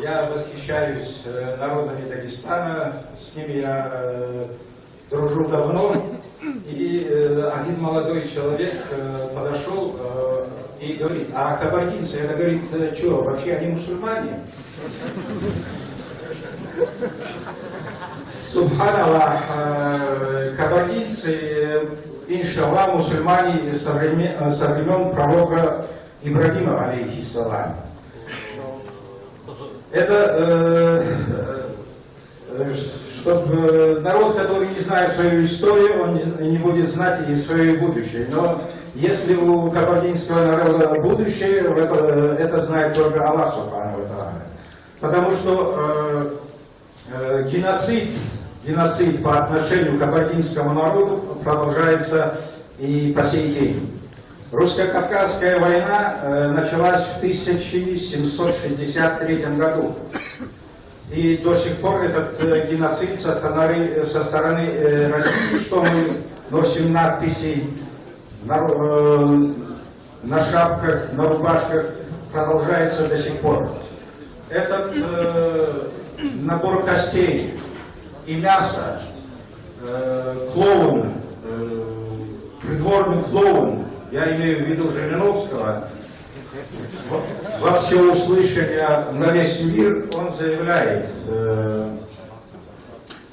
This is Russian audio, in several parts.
Я восхищаюсь народами Дагестана, с ними я дружу давно. И один молодой человек подошел и говорит: а кабардинцы, это, говорит, что, вообще они мусульмане? Субханаллах, кабардинцы, иншаллах, мусульмане со времен пророка Ибрагима, алейхиссалам. Это, чтобы народ, который не знает свою историю, он не будет знать и свое будущее. Но если у кабардинского народа будущее, это знает только Аллах Субхану ва Тааля. Потому что геноцид по отношению к кабардинскому народу продолжается и по сей день. Русско-Кавказская война началась в 1763 году. И до сих пор этот геноцид со стороны России, что мы носим надписи на шапках, на рубашках, продолжается до сих пор. Этот набор костей и мяса, клоун, придворный клоун, я имею в виду Жириновского, во всеуслышание на весь мир он заявляет: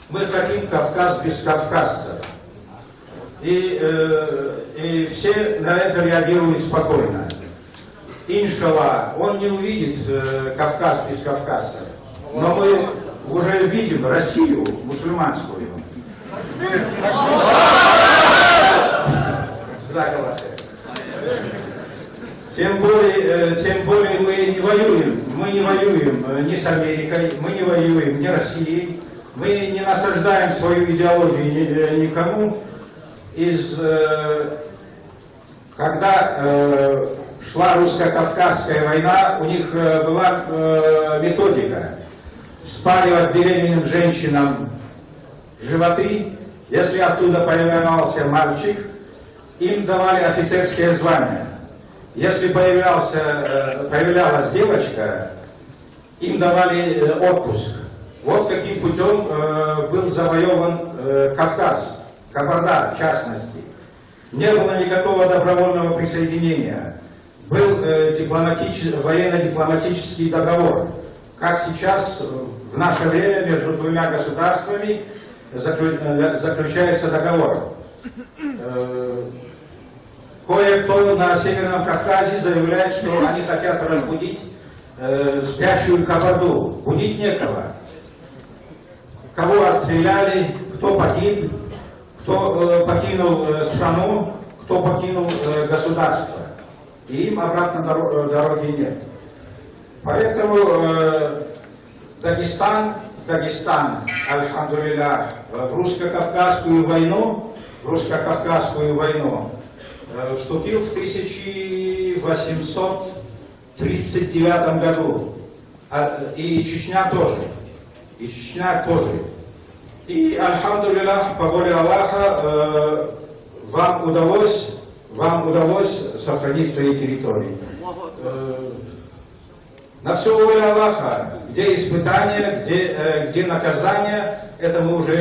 мы хотим Кавказ без кавказцев. И все на это реагируют спокойно. Иншаллах, он не увидит Кавказ без кавказцев. Но мы уже видим Россию мусульманскую. Тем более мы не воюем ни с Америкой, мы не воюем ни с Россией, мы не насаждаем свою идеологию никому. Когда шла русско-кавказская война, у них была методика вспаривать беременным женщинам животы. Если оттуда появлялся мальчик, им давали офицерское звание. Если появлялась девочка, им давали отпуск. Вот каким путем был завоеван Кавказ, Кабарда в частности. Не было никакого добровольного присоединения. Был военно-дипломатический договор. Как сейчас, в наше время, между двумя государствами заключается договор. Кое-кто на Северном Кавказе заявляет, что они хотят разбудить спящую Кабарду. Будить некого. Кого расстреляли, кто погиб, кто покинул страну, кто покинул государство. И им обратно дороги нет. Поэтому Дагестан, альхамдулиллах, в русско-кавказскую войну вступил в 1839 году. И Чечня тоже. И, альхамдулиллах, по воле Аллаха, вам удалось сохранить свои территории. На все воля Аллаха, где испытания, где наказание, это мы уже